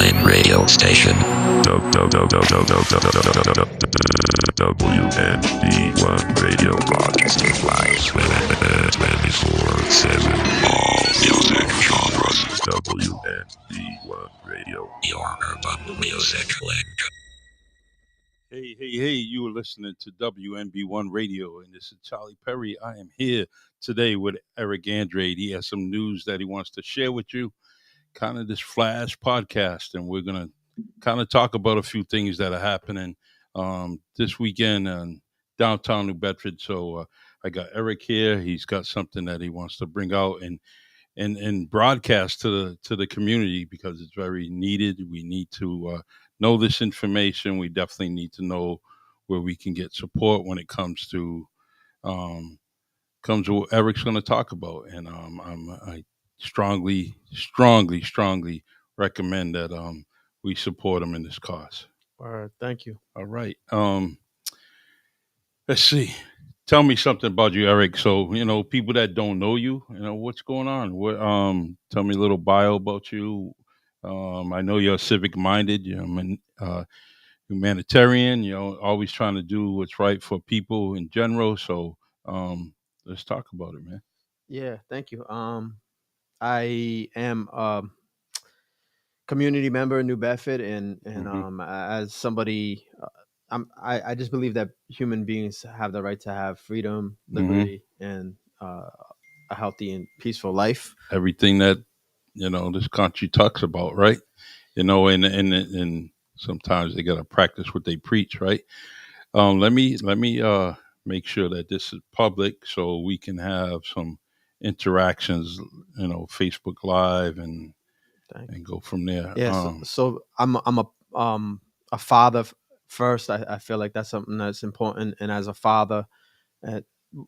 online radio station. WNB1 Radio broadcasting live 24/7. All music genres. WNB1 Radio. Your urban music link. Hey, you are listening to WNB1 Radio, and this is Charlie Perry. I am here today with Eric Andrade. He has some news that he wants to share with you, kind of this flash podcast, and we're going to kind of talk about a few things that are happening this weekend in downtown New Bedford. So I got Eric here. He's got something that he wants to bring out and broadcast to the community because it's very needed. We need to know this information. We definitely need to know where we can get support when it comes to what Eric's going to talk about. And I strongly recommend that we support him in this cause. All right, thank you. All right. Let's see. Tell me something about you, Eric. So, people that don't know you, what's going on? Tell me a little bio about you. I know you're civic minded. You're humanitarian. Always trying to do what's right for people in general. So, let's talk about it, man. Yeah, thank you. I am community member in New Bedford, and as somebody, I just believe that human beings have the right to have freedom, liberty, and a healthy and peaceful life. Everything that this country talks about, right? And sometimes they gotta practice what they preach, right? Let me make sure that this is public so we can have some interactions, Facebook Live and go from there. Yeah, so I'm a father first. I feel like that's something that's important, and as a father,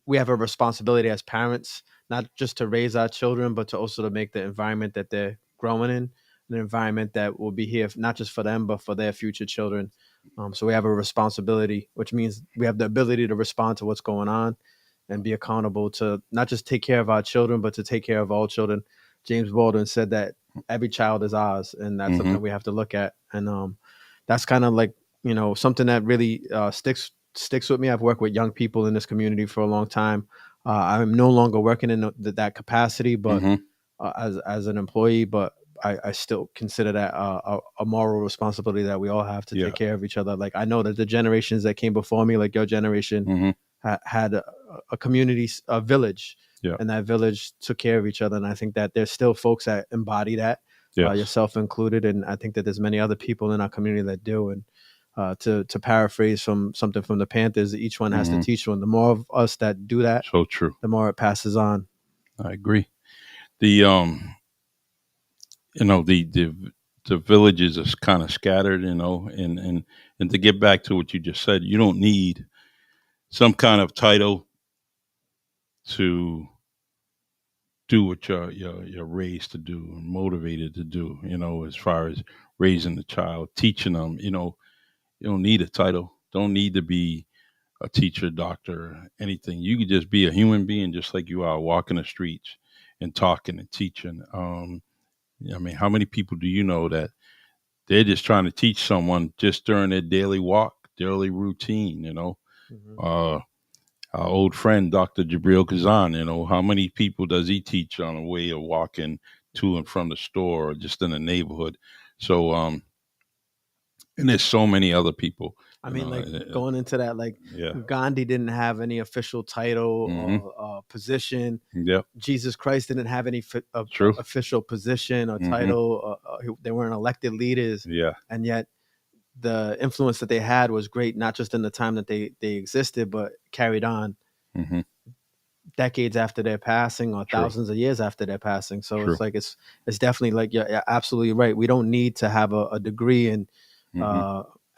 we have a responsibility as parents, not just to raise our children, but to also to make the environment that they're growing in an environment that will be here not just for them, but for their future children. So we have a responsibility, which means we have the ability to respond to what's going on and be accountable to not just take care of our children, but to take care of all children. James Baldwin said that every child is ours, and that's something we have to look at. And that's kind of like, something that really sticks with me. I've worked with young people in this community for a long time. I'm no longer working in that capacity, but as an employee, but I still consider that a moral responsibility that we all have to take care of each other. Like, I know that the generations that came before me, like your generation, had a community, a village, and that village took care of each other. And I think that there's still folks that embody that, yourself included. And I think that there's many other people in our community that do. And to paraphrase from something from the Panthers, each one has to teach one. The more of us that do that, so true, the more it passes on. I agree. The the villages are kind of scattered, and to get back to what you just said, you don't need some kind of title to do what you're raised to do and motivated to do, as far as raising the child, teaching them, you don't need a title, don't need to be a teacher, doctor, anything. You could just be a human being just like you are, walking the streets and talking and teaching. How many people do you know that they're just trying to teach someone just during their daily walk, daily routine, Our old friend, Dr. Jabril Kazan, how many people does he teach on a way of walking to and from the store or just in the neighborhood? So, and there's so many other people. Going into that, Gandhi didn't have any official title or position. Yep. Jesus Christ didn't have any official position or title. They weren't elected leaders. Yeah. And yet the influence that they had was great, not just in the time that they existed, but carried on decades after their passing or thousands of years after their passing. So it's like, it's definitely like, you're absolutely right. We don't need to have a degree in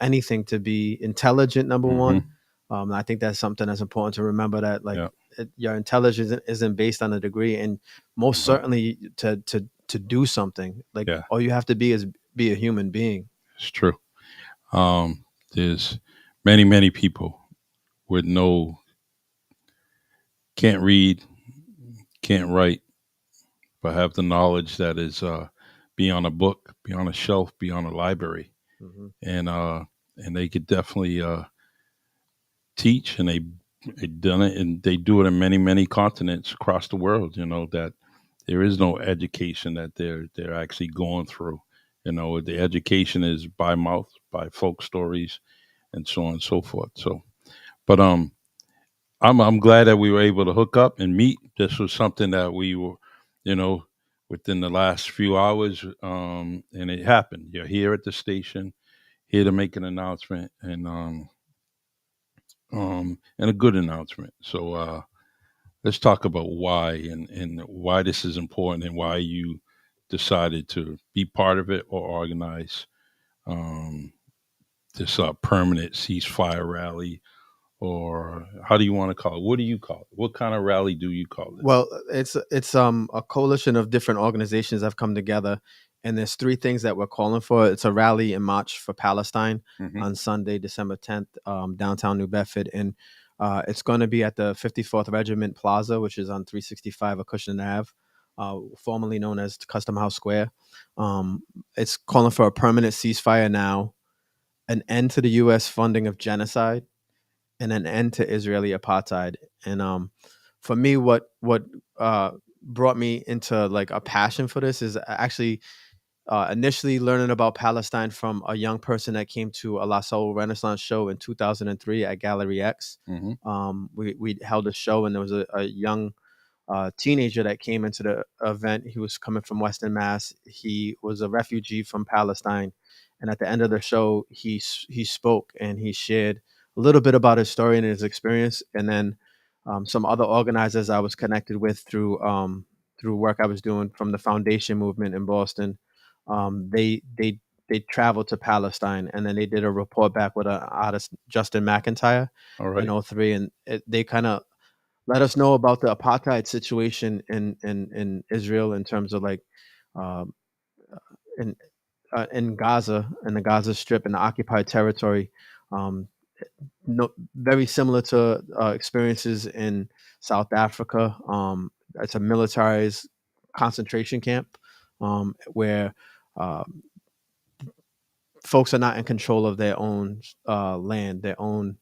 anything to be intelligent, number one. I think that's something that's important to remember, that your intelligence isn't based on a degree, and most certainly to do something. All you have to be is be a human being. It's true. There's many people with can't read, can't write, but have the knowledge that is be on a book, be on a shelf, be on a library, Hmm. and they could definitely teach, and they done it, and they do it in many continents across the world. That there is no education that they're actually going through. The education is by mouth, by folk stories, and so on and so forth. So, but I'm glad that we were able to hook up and meet. This was something that we were, you know, within the last few hours, and it happened. You're here at the station, here to make an announcement, and a good announcement. So let's talk about why and why this is important and why you decided to be part of it or organize um, this permanent ceasefire rally, or how do you want to call it? What do you call it? What kind of rally do you call it? Well, it's a coalition of different organizations that have come together, and there's three things that we're calling for. It's a rally and march for Palestine Hmm. on Sunday, December 10th, downtown New Bedford, and it's going to be at the 54th Regiment Plaza, which is on 365 Acushnet Ave, formerly known as Custom House Square. It's calling for a permanent ceasefire now, an end to the U.S. funding of genocide, and an end to Israeli apartheid. And for me, what brought me into like a passion for this is actually initially learning about Palestine from a young person that came to a La Soul Renaissance show in 2003 at Gallery X. Hmm. We held a show, and there was a young teenager that came into the event. He was coming from Western Mass. He was a refugee from Palestine, and at the end of the show, he spoke and he shared a little bit about his story and his experience. And then some other organizers I was connected with through work I was doing from the Foundation movement in Boston. They traveled to Palestine, and then they did a report back with an artist, Justin McIntyre, All in right. '03, and they kind of let us know about the apartheid situation in Israel in terms of like um, in in Gaza, in the Gaza Strip, in the occupied territory. Um, no, very similar to experiences in South Africa. It's a militarized concentration camp where um, folks are not in control of their own land, their own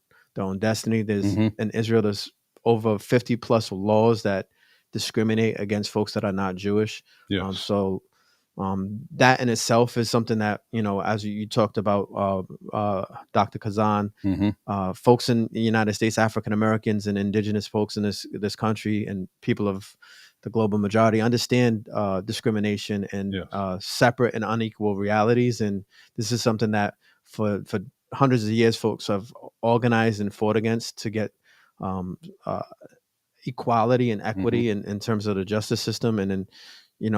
destiny. There's Hmm. in Israel, there's over 50 plus laws that discriminate against folks that are not Jewish. Yes. So that in itself is something that as you talked about, Dr. Kazan, Hmm. folks in the United States, African Americans and indigenous folks in this country, and people of the global majority understand discrimination and Yes. separate and unequal realities. And this is something that for hundreds of years, folks have organized and fought against to get um, uh, equality and Hmm. equity in terms of the justice system. And then,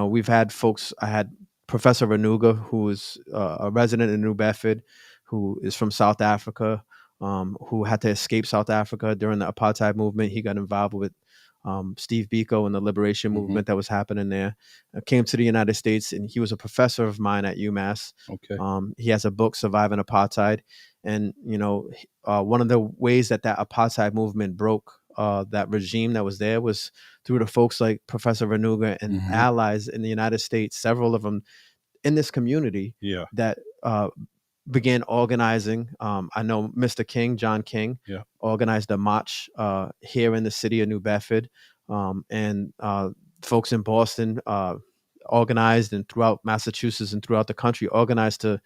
we've had folks. I had Professor Renuga, who is a resident in New Bedford, who is from South Africa, who had to escape South Africa during the apartheid movement. He got involved with Steve Biko and the liberation Hmm. movement that was happening there. Came to the United States, and he was a professor of mine at UMass. Okay. He has a book, Surviving Apartheid, and one of the ways that apartheid movement broke that regime that was there was through the folks like Professor Renuga and Hmm. allies in the United States, several of them in this community Yeah. that began organizing. I know Mr. King, John King, Yeah. organized a march here in the city of New Bedford, and folks in Boston organized, and throughout Massachusetts and throughout the country organized to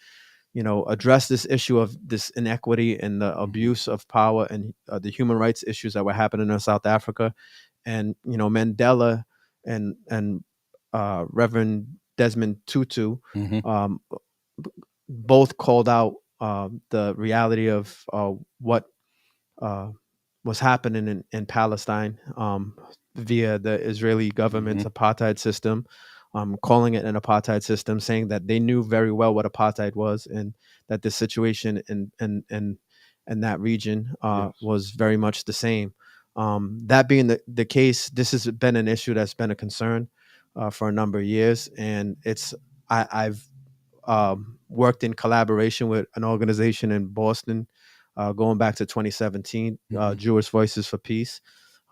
address this issue of this inequity and the Hmm. abuse of power and the human rights issues that were happening in South Africa. And Mandela and Reverend Desmond Tutu Hmm. um, both called out the reality of what uh, was happening in Palestine via the Israeli government's Hmm. apartheid system, calling it an apartheid system, saying that they knew very well what apartheid was, and that the situation in that region Yes. was very much the same. That being the case, this has been an issue that's been a concern for a number of years, and I've worked in collaboration with an organization in Boston going back to 2017, Hmm. Jewish Voices for Peace.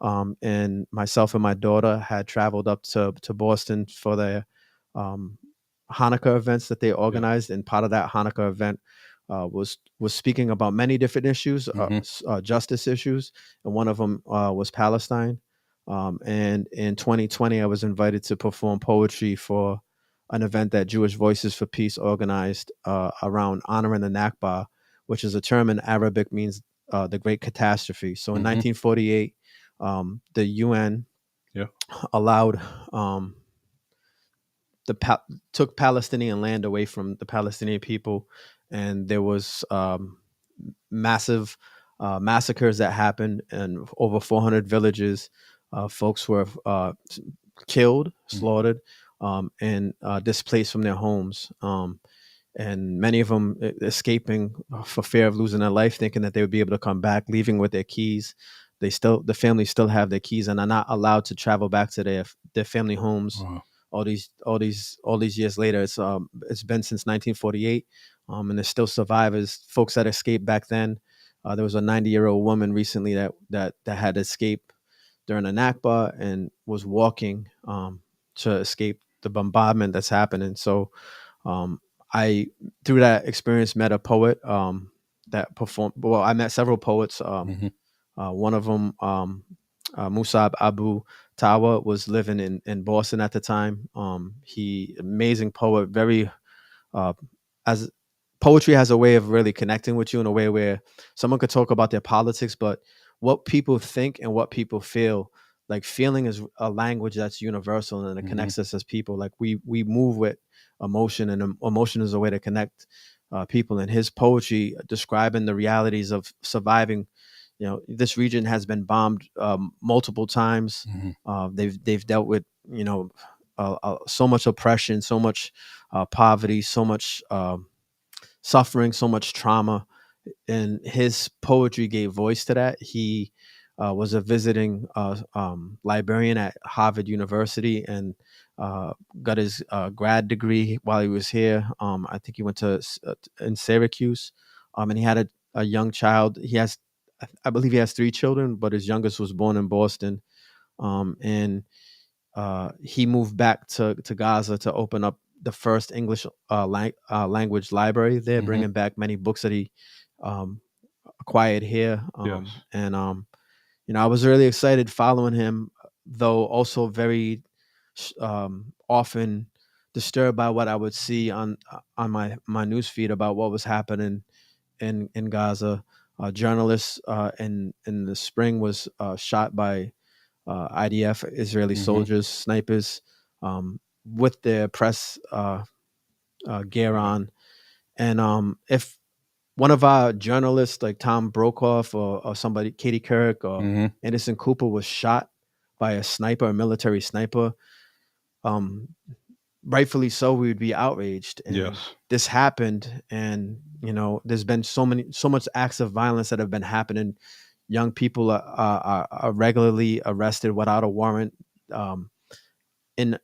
And myself and my daughter had traveled up to Boston for their um, Hanukkah events that they organized, and part of that Hanukkah event was speaking about many different issues, justice issues, and one of them was Palestine. And in 2020, I was invited to perform poetry for an event that Jewish Voices for Peace organized around honoring the Nakba, which is a term in Arabic means the Great Catastrophe. So in 1948, the UN allowed took Palestinian land away from the Palestinian people, and there was massive massacres that happened, and over 400 villages, folks were killed, slaughtered, and displaced from their homes. And many of them escaping for fear of losing their life, thinking that they would be able to come back, leaving with their keys. The families still have their keys and are not allowed to travel back to their family homes. Wow. All these years later, it's been since 1948, and there's still survivors, folks that escaped back then. There was a 90-year-old woman recently that had escaped during the Nakba and was walking to escape the bombardment that's happening. So I, through that experience, met a poet that performed. Well, I met several poets. One of them, Musab Abu Tawa, was living in Boston at the time. He amazing poet, very as poetry has a way of really connecting with you in a way where someone could talk about their politics, but what people think and what people feel, like feeling is a language that's universal and it connects us as people. Like we move with emotion, and emotion is a way to connect people. And his poetry describing the realities of surviving. This region has been bombed multiple times. They've dealt with so much oppression, so much poverty, so much suffering, so much trauma, and his poetry gave voice to that. He was a visiting librarian at Harvard University and got his grad degree while he was here. I think he went to in Syracuse, and he had a young child. I believe he has 3 children, but his youngest was born in Boston. And he moved back to Gaza to open up the first English language library there, bringing back many books that he acquired here. And I was really excited following him, though also very often disturbed by what I would see on my news feed about what was happening in Gaza. A journalist in the spring was shot by IDF, Israeli soldiers, snipers, with their press gear on. And if one of our journalists like Tom Brokaw or somebody, Katie Couric or Anderson Cooper, was shot by a military sniper, rightfully so, we would be outraged. And this happened, and there's been so much acts of violence that have been happening. Young people are regularly arrested without a warrant in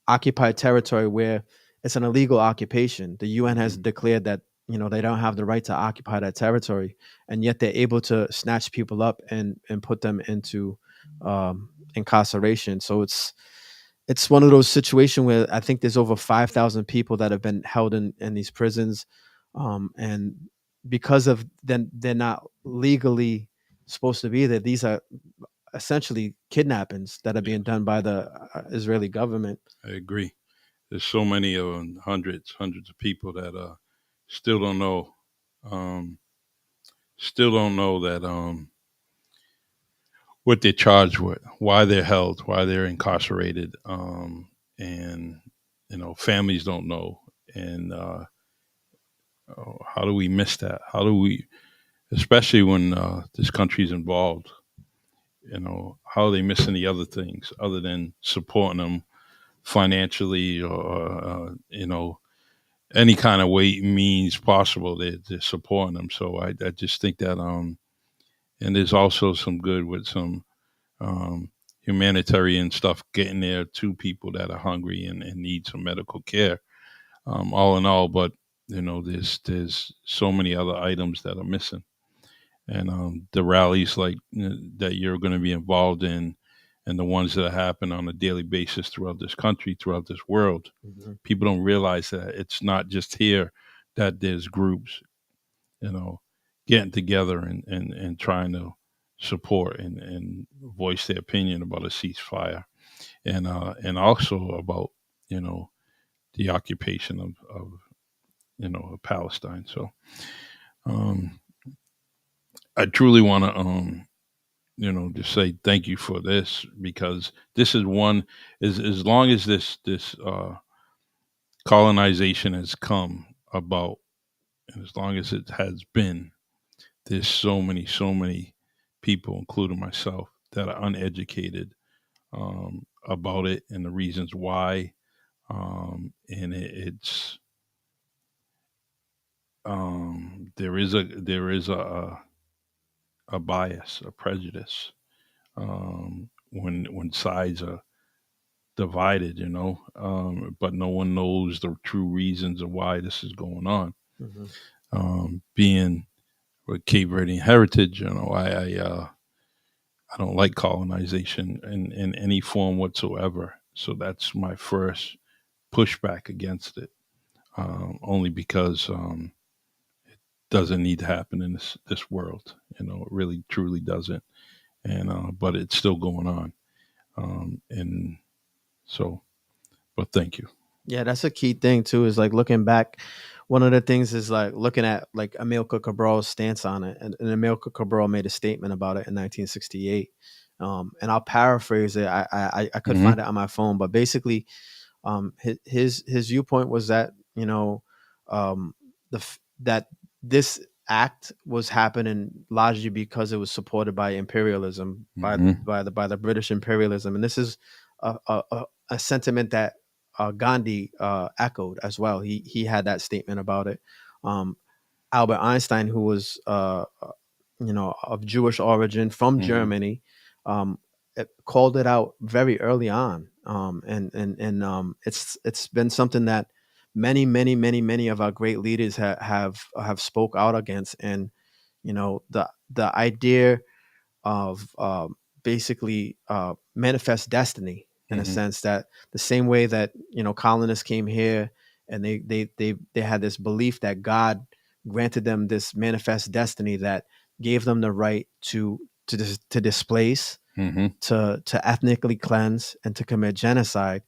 occupied territory where it's an illegal occupation. The UN has declared that they don't have the right to occupy that territory, and yet they're able to snatch people up and put them into incarceration. So it's one of those situations where I think there's over 5,000 people that have been held in these prisons, and because of then they're not legally supposed to be there. These are essentially kidnappings that are being done by the Israeli government. I agree. There's so many of them, hundreds of people that still don't know that what they're charged with, why they're held, why they're incarcerated, and families don't know. And how do we miss that? How do we, especially when this country's involved? How are they missing the other things other than supporting them financially or any kind of way means possible? They're supporting them. So I just think that and there's also some good with some humanitarian stuff getting there to people that are hungry and need some medical care. All in all, but there's so many other items that are missing. And the rallies like that you're going to be involved in, and the ones that happen on a daily basis throughout this country, throughout this world. Mm-hmm. People don't realize that it's not just here that there's groups, getting together and trying to support and voice their opinion about a ceasefire, and also about the occupation of Palestine. So um, I truly want to just say thank you for this, because this is one, as long as this colonization has come about, and as long as it has been, there's so many people, including myself, that are uneducated about it and the reasons why. And it's there is a bias, a prejudice, when sides are divided, but no one knows the true reasons of why this is going on. Being with Cape Verdean heritage, I don't like colonization in any form whatsoever. So that's my first pushback against it. Only because it doesn't need to happen in this world. It really truly doesn't. And but it's still going on. And so, but thank you. Yeah, that's a key thing too. Is like looking back. One of the things is like looking at like Amilcar Cabral's stance on it, and Amilcar Cabral made a statement about it in 1968. And I'll paraphrase it. I could Mhm. find it on my phone, but basically, his viewpoint was that that this act was happening largely because it was supported by imperialism, Mhm. by the British imperialism, and this is a sentiment that Gandhi echoed as well. He had that statement about it. Um, Albert Einstein, who was of Jewish origin from Mhm. Germany, called it out very early on, and it's been something that many of our great leaders have spoke out against, and the idea of basically manifest destiny in a Mhm. sense that the same way that colonists came here and they had this belief that God granted them this manifest destiny that gave them the right to displace, Mhm. to ethnically cleanse, and to commit genocide,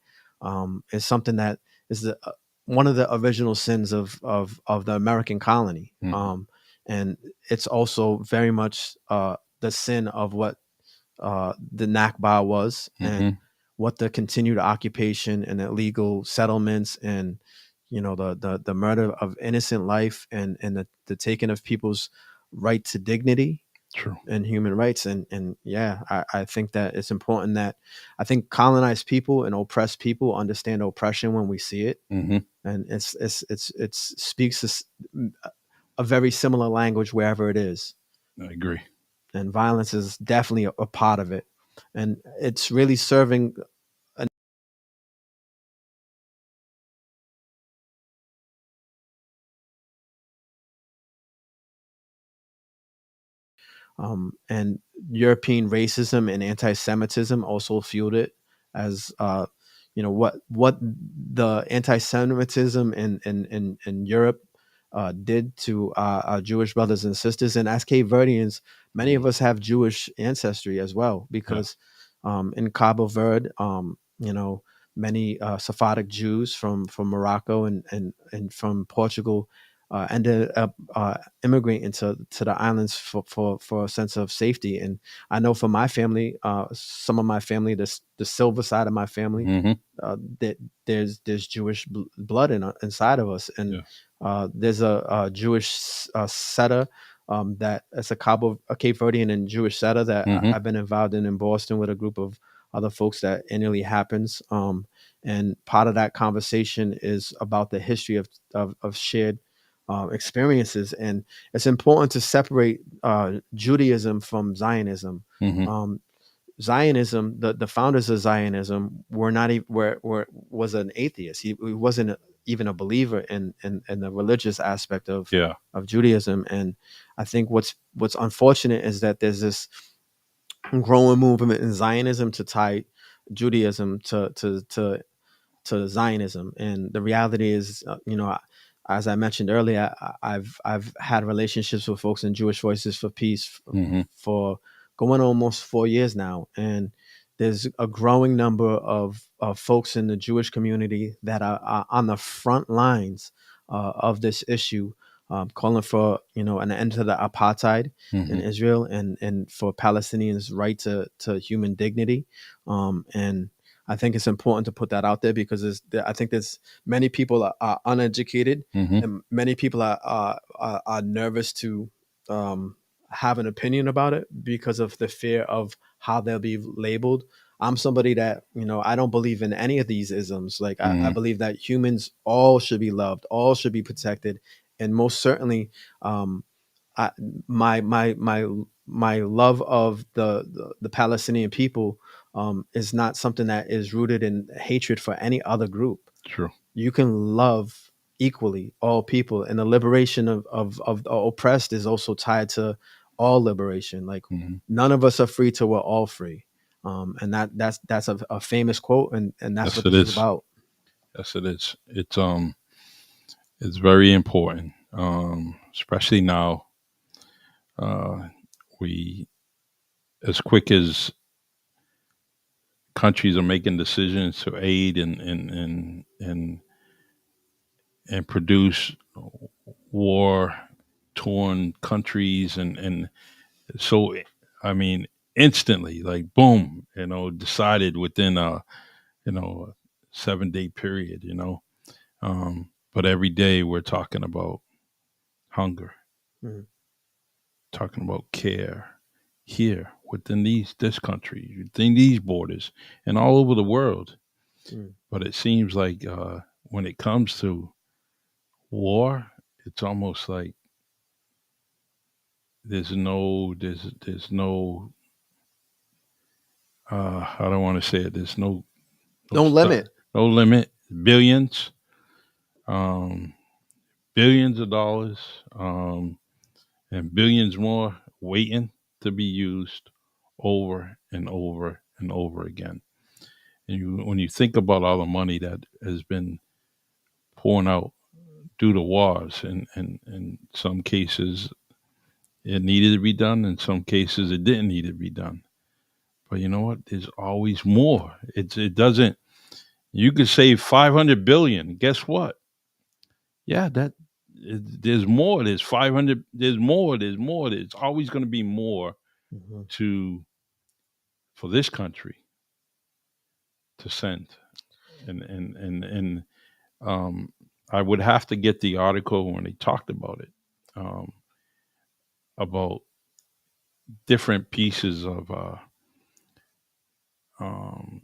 is something that is one of the original sins of the American colony. Mhm. And it's also very much the sin of what the Nakba was, and Mhm. what the continued occupation and illegal settlements, and the murder of innocent life, and the taking of people's right to dignity True. and human rights. And yeah, I think that it's important that I think colonized people and oppressed people understand oppression when we see it, Mhm. and it speaks a very similar language wherever it is, I agree. and violence is definitely a part of it, and it's really serving and European racism and anti-Semitism also fueled it, as what the anti-Semitism in Europe did to our Jewish brothers and sisters, and as Cape Verdeans, many of us have Jewish ancestry as well, Yeah. because in Cabo Verde, many Sephardic Jews from Morocco and from Portugal ended up immigrating to the islands for a sense of safety. And I know for my family, some of my family, the Silver side of my family, Mhm. that there's Jewish blood inside of us, and Yeah. there's a Jewish setter, that it's a Cape Verdean and Jewish setter that Mhm. I've been involved in Boston with a group of other folks that annually happens. And part of that conversation is about the history of shared experiences, and it's important to separate Judaism from Zionism. Mhm. Um, Zionism, the founders of Zionism were not even was an atheist. He wasn't even a believer in the religious aspect Yeah. of Judaism. And I think what's unfortunate is that there's this growing movement in Zionism to tie Judaism to Zionism. And the reality is, as I mentioned earlier, I've had relationships with folks in Jewish Voices for Peace Hmm. for going almost 4 years now, and there's a growing number of folks in the Jewish community that are on the front lines of this issue, calling for an end to the apartheid in Hmm. Israel, and for Palestinians' right to human dignity. And I think it's important to put that out there because I think there's many people are uneducated, Hmm. and many people are nervous to um, have an opinion about it because of the fear of how they'll be labeled. I'm somebody that, I don't believe in any of these isms. Like I Hmm. believe that humans all should be loved, all should be protected, and most certainly, um, I, my love of the Palestinian people is not something that is rooted in hatred for any other group. True. You can love equally all people, and the liberation of the oppressed is also tied to all liberation. Like Hmm. none of us are free till we're all free. And that's a famous quote, and that's Yes, what it this is is. about. Yes, it is. It's very important, especially now. Uh, we, as quick as countries are making decisions to aid and produce war torn countries, and so I mean instantly, like boom, decided within a 7-day period, but every day we're talking about hunger, Mhm. talking about care here within this country, within these borders, and all over the world. Mm. But it seems like when it comes to war, it's almost like there's no I don't want to say it. There's no No limit. no limit. Billions, um, billions of dollars, and billions more waiting to be used over and over and over again. And when you think about all the money that has been pouring out due to wars, and in some cases it needed to be done, in some cases it didn't need to be done. But you know what? There's always more. It doesn't. You could save 500 billion. Guess what? Yeah, there's more. There's 500. There's more. There's more. There's always going to be more Mhm. to for this country to send. And um, I would have to get the article when they talked about it, um, about different pieces of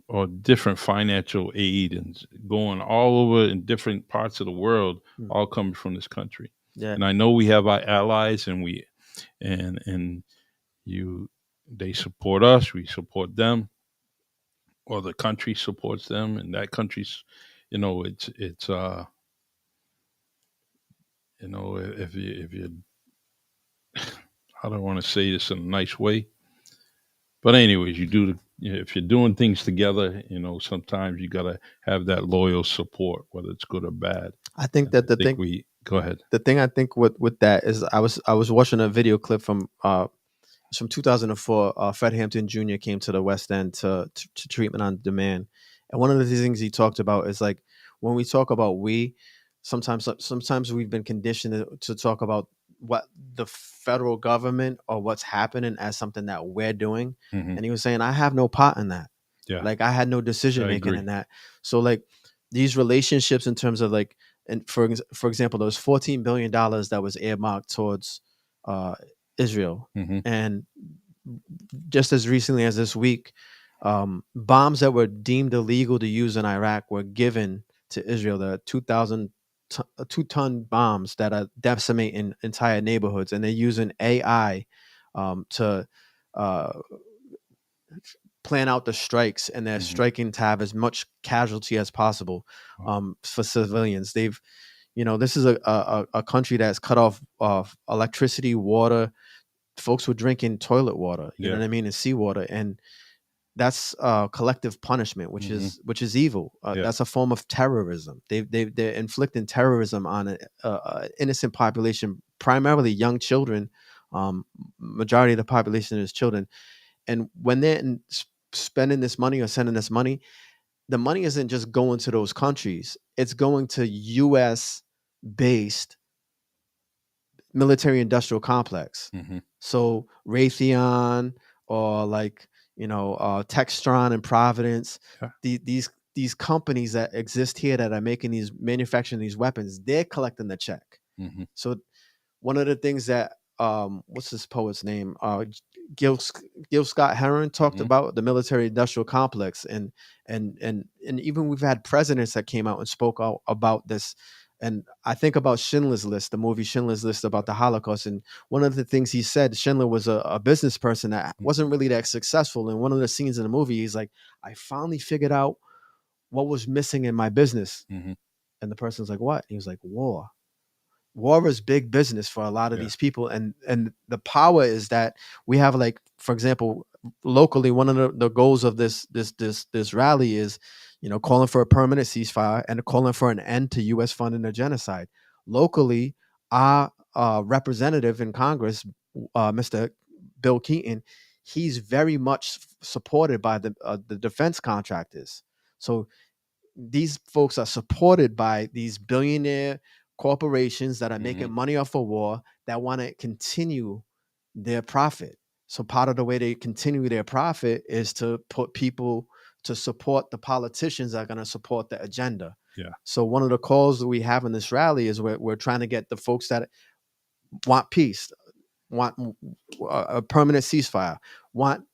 or different financial aid and going all over in different parts of the world, Mm. all coming from this country. Yeah. And I know we have our allies, and and you they support us, we support them, or the country supports them, and that country's, it's if you I don't want to say this in a nice way, but anyways, if you're doing things together, sometimes you gotta have that loyal support, whether it's good or bad. I think And that I think we go ahead. the thing I think with that is I was watching a video clip from it's from 2004. Fred Hampton Jr. came to the West End to treatment on demand, and one of the things he talked about is like when we talk about sometimes we've been conditioned to talk about what the federal government or what's happening as something that we're doing, Hmm. and he was saying I have no part in that. Yeah, Like I had no decision I making agree. in that. So like these relationships in terms of like, and for example, there was $14 billion that was earmarked towards uh, Israel, Hmm. and just as recently as this week, bombs that were deemed illegal to use in Iraq were given to Israel. The 2-ton bombs that are decimating entire neighborhoods, and they're using AI to uh, plan out the strikes, and they're Hmm. striking to have as much casualty as possible for civilians. This is a country that's cut off electricity, water, folks were drinking toilet water, you know Yeah. what I mean, and seawater, and that's collective punishment, which is evil. Yeah. That's a form of terrorism. They're inflicting terrorism on an innocent population, primarily young children. Majority of the population is children, and when they're spending this money or sending this money, the money isn't just going to those countries. It's going to U.S. based military industrial complex. Hmm. So Raytheon or like Textron and Providence, Yeah. these companies that exist here that are making these manufacturing these weapons, they're collecting the check. Hmm. So one of the things that what's this poet's name? Gil Scott Heron talked Mhm. about the military industrial complex, and even we've had presidents that came out and spoke out about this. And I think about Schindler's List, the movie Schindler's List about the Holocaust. And one of the things he said, Schindler was a business person that wasn't really that successful. And one of the scenes in the movie, he's like, I finally figured out what was missing in my business. Mhm. And the person's like, what? He was like, war. War is big business for a lot of Yeah. these people, and the power is that we have, like, for example, locally, one of the goals of this rally is, calling for a permanent ceasefire and calling for an end to U.S. funding of genocide. Locally, our representative in Congress, Mr. Bill Keaton, he's very much supported by the defense contractors. So these folks are supported by these billionaire corporations that are making Mhm. money off of war that want to continue their profit. So part of the way they continue their profit is to put people to support the politicians that are going to support the agenda. Yeah. So one of the calls that we have in this rally is we're trying to get the folks that want peace, want a permanent ceasefire, want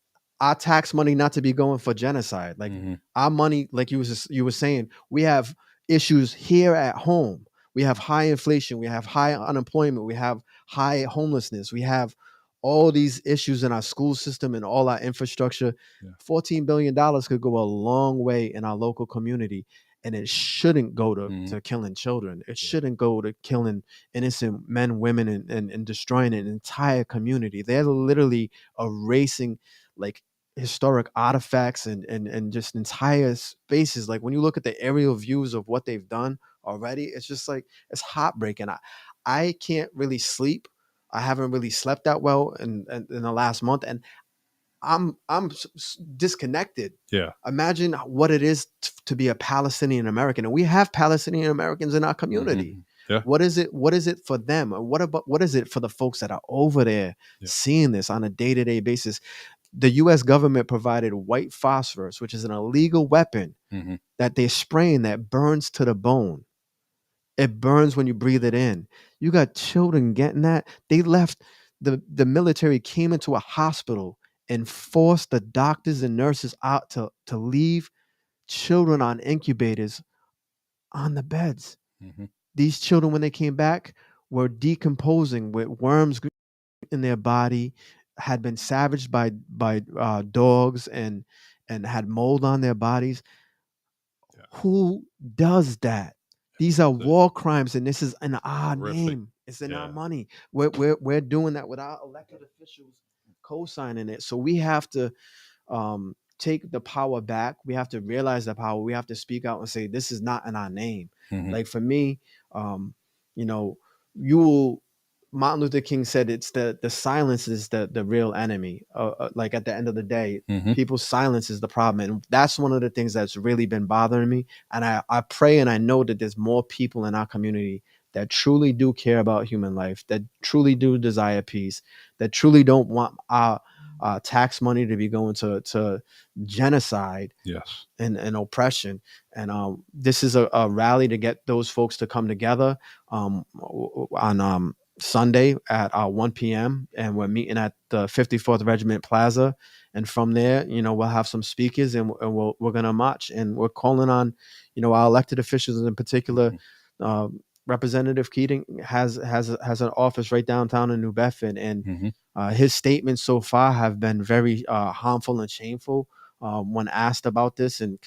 our tax money not to be going for genocide. Like Mhm. our money, like you were saying, we have issues here at home. We have high inflation, we have high unemployment, we have high homelessness, we have all these issues in our school system and all our infrastructure. Yeah. $14 billion could go a long way in our local community. And it shouldn't go Mhm. to killing children. It shouldn't go to killing innocent men, women, and destroying an entire community. They're literally erasing like historic artifacts and just entire spaces. Like when you look at the aerial views of what they've done already, it's just like it's heartbreaking. I can't really sleep. I haven't really slept that well in the last month, and I'm disconnected. Yeah. Imagine what it is to be a Palestinian American, and we have Palestinian Americans in our community. Mhm. Yeah. What is it? What is it for them? And what is it for the folks that are over there Yeah. seeing this on a day-to-day basis? The U.S. government provided white phosphorus, which is an illegal weapon Mhm. that they're spraying that burns to the bone. It burns when you breathe it in. You got children getting that. They left the military came into a hospital and forced the doctors and nurses out to leave children on incubators on the beds. Mhm. These children, when they came back, were decomposing with worms in their body, had been savaged by dogs and had mold on their bodies. Yeah. Who does that? These are That's it. war crimes, and this is in our Horrific. name. It's in our Yeah. money. We're doing that with our elected officials co-signing it. So we have to take the power back. We have to realize the power. We have to speak out and say this is not in our name. Mhm. Like for me, um, you know, you will. Martin Luther King said it's the silence is the real enemy. Like at the end of the day, Mhm. people's silence is the problem, and that's one of the things that's really been bothering me. And I pray and I know that there's more people in our community that truly do care about human life, that truly do desire peace, that truly don't want our tax money to be going to genocide Yes. and oppression. And this is a rally to get those folks to come together on Sunday at 1 p.m. And we're meeting at the 54th Regiment Plaza. And from there, we'll have some speakers we're going to march. And we're calling on, our elected officials in particular. Mhm. Representative Keating has an office right downtown in New Bedford, and Mhm. his statements so far have been very harmful and shameful. When asked about this and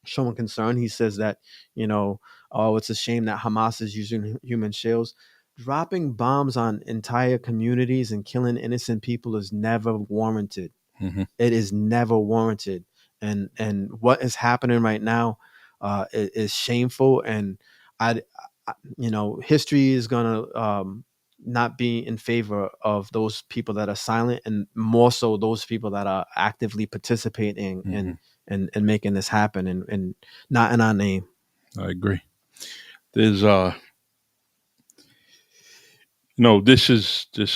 showing concern, he says that oh, it's a shame that Hamas is using human shields. dropping bombs on entire communities and killing innocent people is never warranted. Hmm. It is never warranted. And what is happening right now is shameful. And history is gonna not be in favor of those people that are silent, and more so those people that are actively participating Hmm. in making this happen, and not in our name. I agree. There's this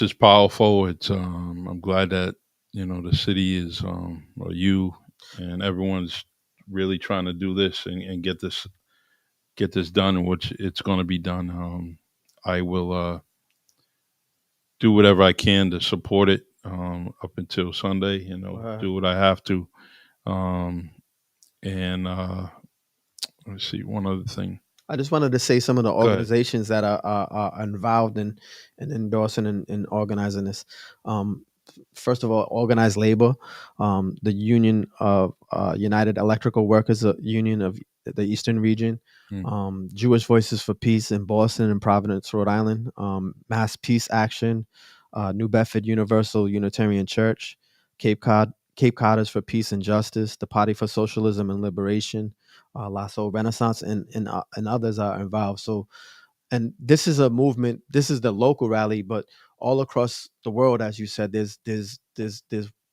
is powerful. It's I'm glad that the city is or you and everyone's really trying to do this and get this done, which it's going to be done. I will do whatever I can to support it up until Sunday. Do what I have to. Um, and let's see, one other thing. I just wanted to say some of the Go ahead. organizations that are involved in endorsing and organizing this. First of all, organized labor, the Union of United Electrical Workers Union of the Eastern Region, Mm. Jewish Voices for Peace in Boston and Providence, Rhode Island, Mass Peace Action, New Bedford Universal Unitarian Church, Cape Codders for Peace and Justice, the Party for Socialism and Liberation, Lasso Renaissance, and others are involved. So, and this is a movement. This is the local rally, but all across the world, as you said, there's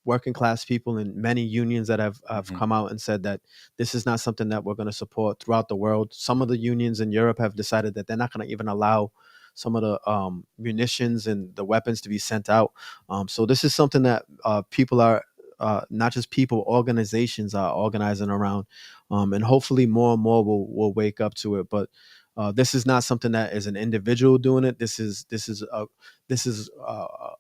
working class people and many unions that have Mhm. come out and said that this is not something that we're going to support throughout the world. Some of the unions in Europe have decided that they're not going to even allow some of the munitions and the weapons to be sent out. So this is something that people are not just people, organizations are organizing around, and hopefully more and more will wake up to it. But this is not something that is an individual doing it. This is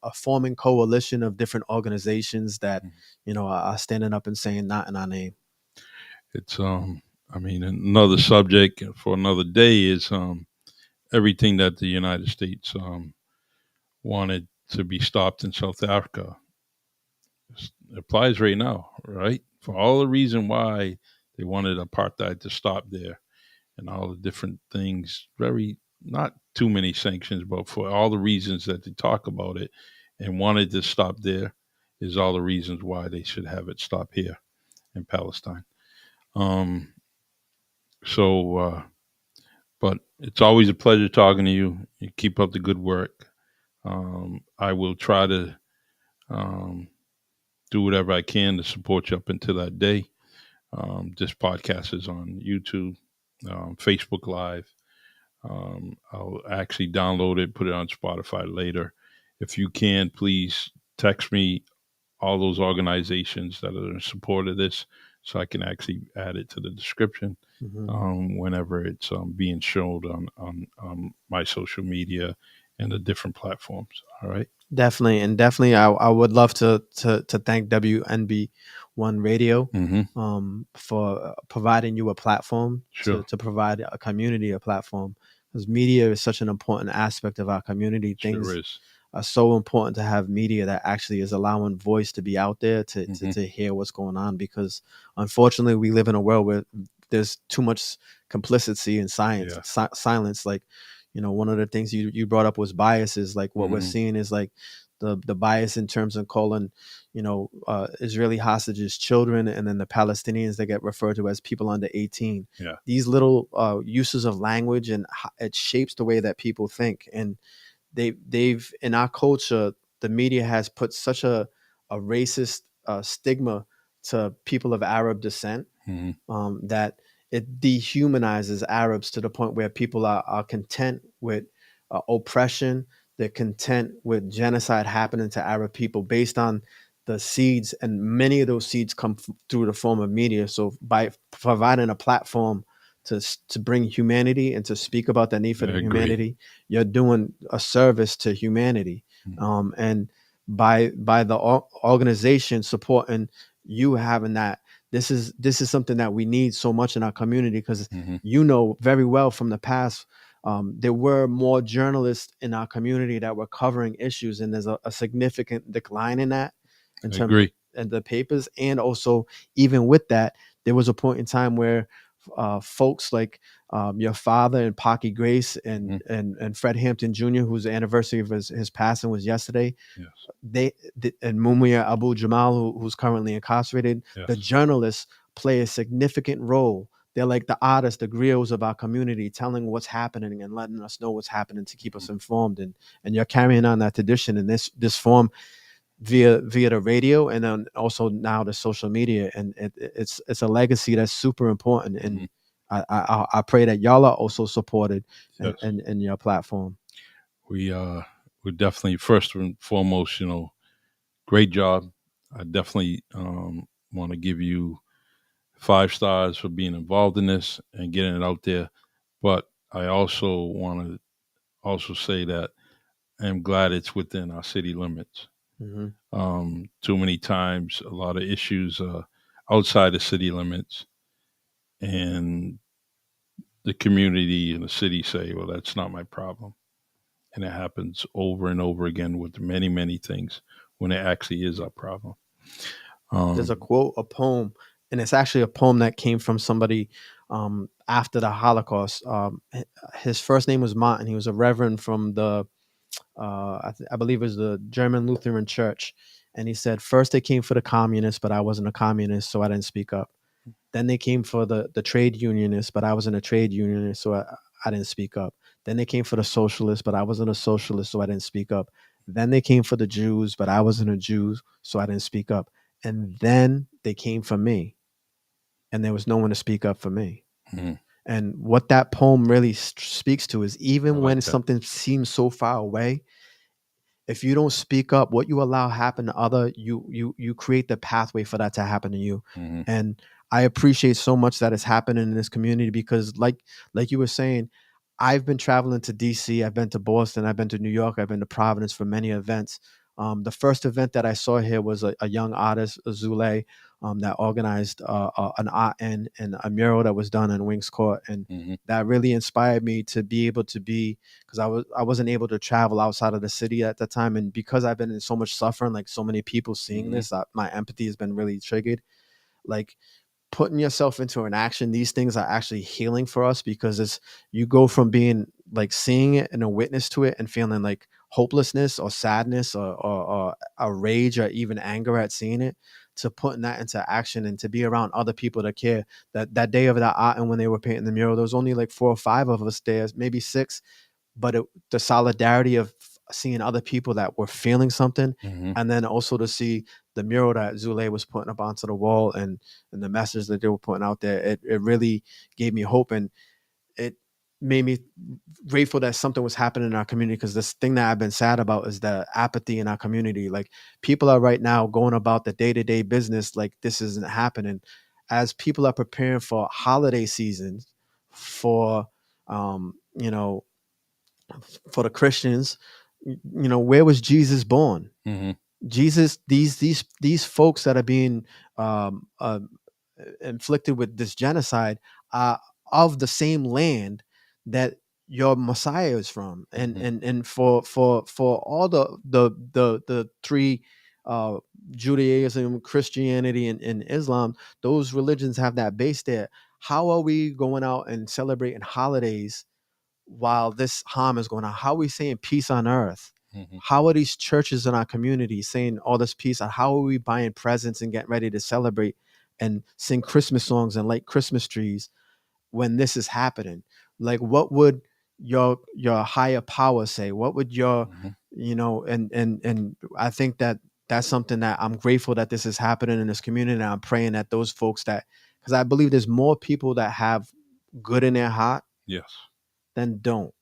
a forming coalition of different organizations that Mhm. are standing up and saying not in our name. It's I mean, another subject for another day is everything that the United States wanted to be stopped in South Africa. It applies right now, right? For all the reason why they wanted apartheid to stop there and all the different things, very not too many sanctions, but for all the reasons that they talk about it and wanted to stop there is all the reasons why they should have it stop here in Palestine. Um, so, but it's always a pleasure talking to you. You keep up the good work. I will try to um, do whatever I can to support you up until that day. This podcast is on YouTube, Facebook Live. I'll actually download it, put it on Spotify later. If you can, please text me all those organizations that are in support of this so I can actually add it to the description whenever it's being showed on my social media and the different platforms. All right. Definitely, and definitely, I would love to thank WNB One Radio Mm-hmm. for providing you a platform Sure. to provide a community a platform, because media is such an important aspect of our community. Things Sure is. are so important to have media that actually is allowing voice to be out there Mhm. to hear what's going on, because unfortunately we live in a world where there's too much complicity and science Yeah. silence. Like, one of the things you brought up was biases. Like what we're Mhm. seeing is like the bias in terms of calling Israeli hostages children, and then the Palestinians that get referred to as people under 18. Yeah. These little uses of language, and it shapes the way that people think. And they've in our culture, the media has put such a racist stigma to people of Arab descent, Mhm. that it dehumanizes Arabs to the point where people are content with oppression. They're content with genocide happening to Arab people based on the seeds, and many of those seeds come through the form of media. So by providing a platform to bring humanity and to speak about the need for I the agree. humanity, you're doing a service to humanity. Mhm. And by the organization supporting you having that, this is something that we need so much in our community, because Mhm. very well from the past, there were more journalists in our community that were covering issues, and there's a significant decline in that in I terms of agree. and the papers. And also, even with that, there was a point in time where folks like your father and Pocky Grace and Fred Hampton Jr., whose anniversary of his passing was yesterday. Yes. And Mumia Abu Jamal, who's currently incarcerated. Yes. The journalists play a significant role. They're like the artists, the griots of our community, telling what's happening and letting us know what's happening to keep us informed. And you're carrying on that tradition in this form via the radio, and then also now the social media. And it's a legacy that's super important. And I pray that y'all are also supported Yes. in your platform. We're definitely, first and foremost, great job. I definitely want to give you 5 stars for being involved in this and getting it out there. But I also want to say that I'm glad it's within our city limits. Too many times, a lot of issues outside the city limits, and the community and the city say, well, that's not my problem. And it happens over and over again with many, many things when it actually is our problem. There's a quote, a poem, and it's actually a poem that came from somebody after the Holocaust. His first name was Martin. He was a reverend from the, I believe it was the German Lutheran Church. And he said, first they came for the communists, but I wasn't a communist, so I didn't speak up. Then they came for the trade unionists, but I wasn't a trade unionist, so I didn't speak up. Then they came for the socialists, but I wasn't a socialist, so I didn't speak up. Then they came for the Jews, but I wasn't a Jew, so I didn't speak up. And then they came for me, and there was no one to speak up for me. And what that poem really speaks to is, even when something seems so far away, if you don't speak up, what you allow happen to other, you create the pathway for that to happen to you. And I appreciate so much that it's happening in this community, because like you were saying, I've been traveling to DC, I've been to Boston, I've been to New York, I've been to Providence for many events. The first event that I saw here was a young artist, Zule, that organized an art and a mural that was done in Wings Court, and that really inspired me to be able to be, because I wasn't able to travel outside of the city at the time, and because I've been in so much suffering, like so many people seeing this, my empathy has been really triggered. Like, putting yourself into an action, these things are actually healing for us, because it's, you go from being like seeing it and a witness to it and feeling like hopelessness or sadness or a rage or even anger at seeing it, to putting that into action and to be around other people that care. That day of that art, and when they were painting the mural, there was only like 4 or 5 of us there, maybe 6, but the solidarity of seeing other people that were feeling something, and then also to see the mural that Zule was putting up onto the wall, and the message that they were putting out there, it really gave me hope, and it made me grateful that something was happening in our community. Because this thing that I've been sad about is the apathy in our community. Like, people are right now going about the day-to-day business like this isn't happening. As people are preparing for holiday seasons, for for the Christians, where was Jesus born? Jesus, these folks that are being inflicted with this genocide are of the same land that your Messiah is from, and for all the 3 Judaism, Christianity, and Islam, those religions have that base there. How are we going out and celebrating holidays while this harm is going on? How are we saying peace on earth? How are these churches in our community saying all this peace? How are we buying presents and getting ready to celebrate and sing Christmas songs and light Christmas trees when this is happening? Like, what would your higher power say? What would your and I think that that's something that I'm grateful that this is happening in this community, and I'm praying that those folks that, because I believe there's more people that have good in their heart than don't.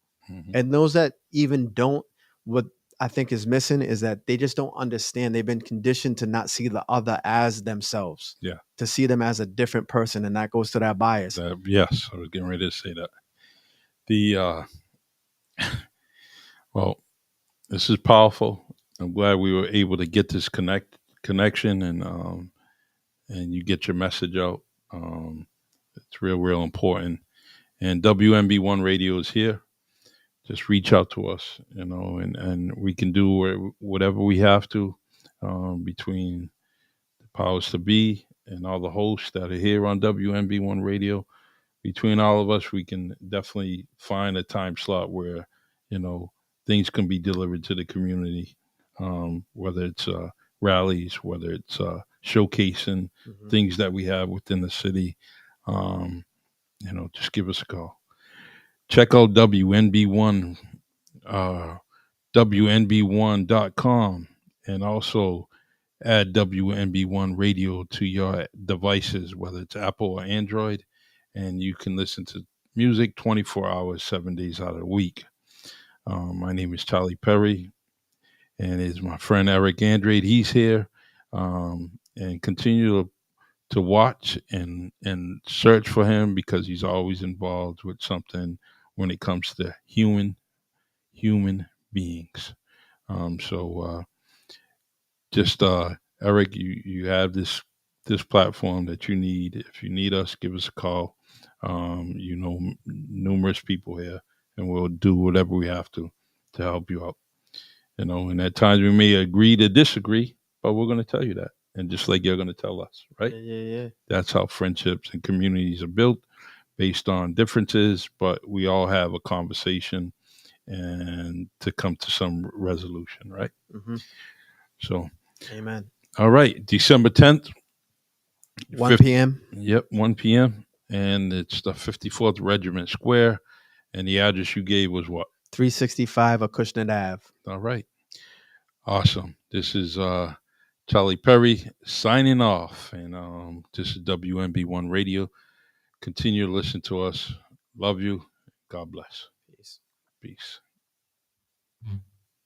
And those that even don't, what I think is missing is that they just don't understand. They've been conditioned to not see the other as themselves. To see them as a different person, and that goes to that bias. Yes, I was getting ready to say that. Well, this is powerful. I'm glad we were able to get this connection, and you get your message out. It's real important. And WMB1 Radio is here. Just reach out to us, and we can do whatever we have to, between the powers to be and all the hosts that are here on WMB1 Radio. between all of us, we can definitely find a time slot where, things can be delivered to the community, whether it's rallies, whether it's showcasing Mhm. things that we have within the city. Um, just give us a call. Check out WNB1, WNB1.com, and also add WNB1 radio to your devices, whether it's Apple or Android, and you can listen to music 24 hours, 7 days out of the week. My name is Charlie Perry, and it's my friend Eric Andrade. He's here, and continue to watch and search for him because he's always involved with something when it comes to human beings. So just Eric, you have this platform that you need. If you need us, give us a call. Numerous people here, and we'll do whatever we have to help you out. And at times we may agree to disagree, but we're going to tell you that, and just like you're going to tell us, right? Yeah. That's how friendships and communities are built, based on differences, but we all have a conversation and to come to some resolution, right? Mm-hmm. So, Amen. all right, December 10th, 1 p.m. Yep, 1 p.m. And it's the 54th Regiment Square. And the address you gave was what? 365 Acushnet Ave. All right. Awesome. This is Charlie Perry signing off. And this is WNB1 Radio. Continue to listen to us. Love you. God bless. Peace. Peace.